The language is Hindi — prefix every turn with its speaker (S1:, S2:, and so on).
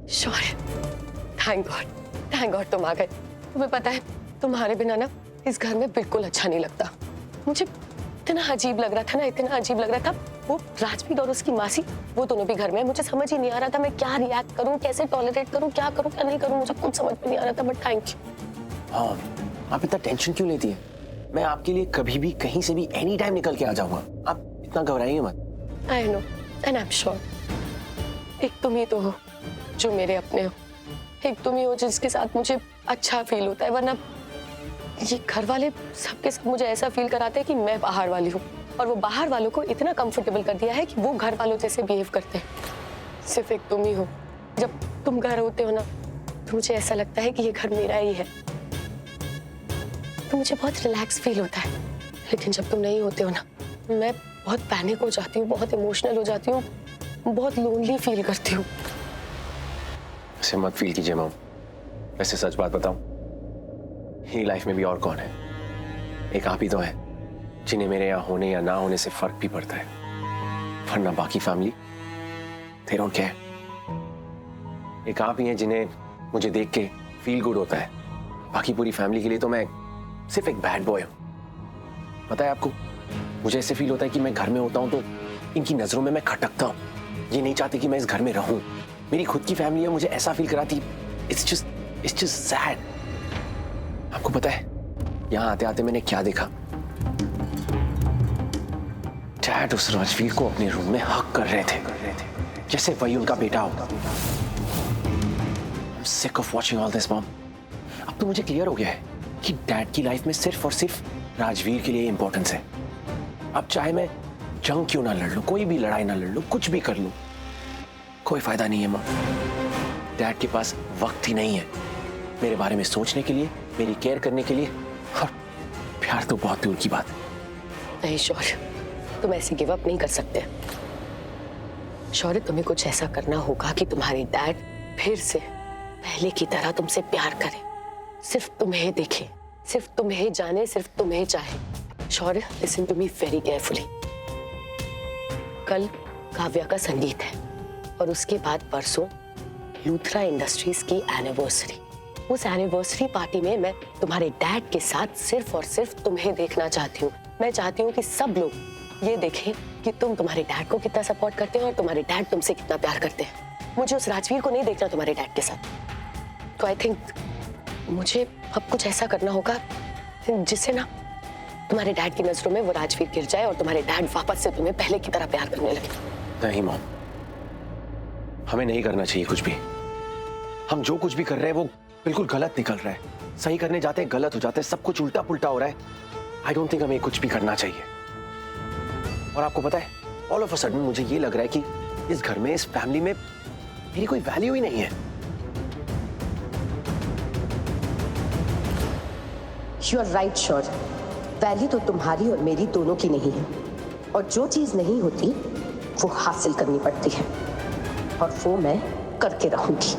S1: शौर्य, थैंक गॉड तुम आ गए। तुम्हें पता है तुम्हारे बिना ना इस घर में बिल्कुल अच्छा नहीं लगता। मुझे इतना अजीब लग रहा था ना, इतना अजीब लग रहा था। वो राजवीर और उसकी मासी, वो दोनों भी घर में। मुझे समझ ही नहीं आ रहा था मैं क्या रिएक्ट करूं, कैसे टॉलरेट करूं, क्या करूं क्या नहीं करूं, मुझे कुछ समझ में नहीं आ रहा था। But thank you.
S2: हाँ, आप इतना टेंशन क्यों लेती है? मैं आपके लिए कभी भी कहीं से भी एनी टाइम निकल के आ जाऊंगा। आप इतना घबराइए मत।
S1: I know and I am sure. एक तुम ही तो हो जो मेरे अपने हो, एक तुम ही हो जिसके साथ मुझे अच्छा फील होता है। वरना ये घर वाले सबके सब मुझे ऐसा फील कराते हैं कि मैं बाहर वाली हूँ, और वो बाहर वालों को इतना कंफर्टेबल कर दिया है कि वो घर वालों जैसे बिहेव करते हैं। सिर्फ एक तुम ही हो। जब तुम घर होते हो ना तो मुझे ऐसा लगता है कि ये घर मेरा ही है, तो मुझे बहुत रिलैक्स फील होता है। लेकिन जब तुम नहीं होते हो ना, मैं बहुत पैनिक हो जाती हूँ, बहुत इमोशनल हो जाती हूँ, बहुत लोनली फील करती हूँ।
S2: ऐसे मत फील कीजिए मॉम। वैसे सच बात बताऊं, ये लाइफ में भी और कौन है? एक आप ही तो है जिन्हें मेरे यहाँ होने या ना होने से फर्क भी पड़ता है। वरना बाकी फैमिली दे डोंट केयर। एक आप ही हैं जिन्हें मुझे देख के फील गुड होता है। बाकी पूरी फैमिली के लिए तो मैं सिर्फ एक बैड बॉय हूं। पता है आपको, मुझे ऐसे फील होता है कि मैं घर में होता हूं तो इनकी नजरों में मैं खटकता हूं। ये नहीं चाहते कि मैं इस घर में रहूं। मेरी खुद की फैमिली है, मुझे ऐसा फील कराती। It's just sad. आपको पता है यहां आते आते मैंने क्या देखा? डैड उस राजवीर को अपने रूम में हक कर रहे थे जैसे वही उनका बेटा हो। I'm sick of watching all this, mom. अब तो मुझे क्लियर हो गया है कि डैड की लाइफ में सिर्फ और सिर्फ राजवीर के लिए इंपॉर्टेंस है। अब चाहे मैं जंग क्यों ना लड़ लूं, कोई भी लड़ाई ना लड़ लूं, कुछ भी कर लूं, कोई फायदा नहीं है मां। डैड के पास वक्त ही नहीं है मेरे बारे में सोचने के लिए, मेरी केयर करने के लिए, और प्यार तो बहुत दूर की बात है।
S1: नहीं शौर्य, तुम ऐसे गिव अप नहीं कर सकते। शौर्य, तुम्हें कुछ ऐसा करना होगा कि तुम्हारे डैड फिर से पहले की तरह तुमसे प्यार करें, सिर्फ तुम्हें देखे, सिर्फ तुम्हें जाने, सिर्फ तुम्हें चाहे। Shaurya, listen to me very carefully. कल काव्या का संगीत है और उसके बाद परसों लूथरा इंडस्ट्रीज की एनिवर्सरी। उस एनिवर्सरी पार्टी में मैं तुम्हारे डैड के साथ सिर्फ और सिर्फ तुम्हें देखना चाहती हूँ। मैं चाहती हूँ कि सब लोग ये देखें कि तुम तुम्हारे डैड को कितना सपोर्ट करते हो और तुम्हारे डैड तुमसे कितना प्यार करते हैं। मुझे उस राजवीर को नहीं देखना तुम्हारे डैड के साथ। तो आई थिंक मुझे अब कुछ ऐसा करना होगा जिससे ना तुम्हारे डैड की नजरों में वो राजवीर गिर जाए और तुम्हारे डैड वापस से तुम्हें पहले की तरह प्यार करने लगे।
S2: नहीं मॉम, हमें नहीं करना चाहिए कुछ भी। हम जो कुछ भी कर रहे हैं वो बिल्कुल गलत निकल रहा है। सही करने जाते हैं गलत हो जाते हैं, सब कुछ उल्टा पुल्टा हो रहा है। आई डोंट थिंक हमें कुछ भी करना चाहिए। और आपको पता है, ऑल ऑफ अ सडन मुझे ये लग रहा है कि इस घर में, इस फैमिली में मेरी कोई वैल्यू ही नहीं है।
S3: You are right Shaurya, value तो तुम्हारी और मेरी दोनों की नहीं है। और जो चीज नहीं होती वो हासिल करनी पड़ती है, और वो मैं करके रहूंगी।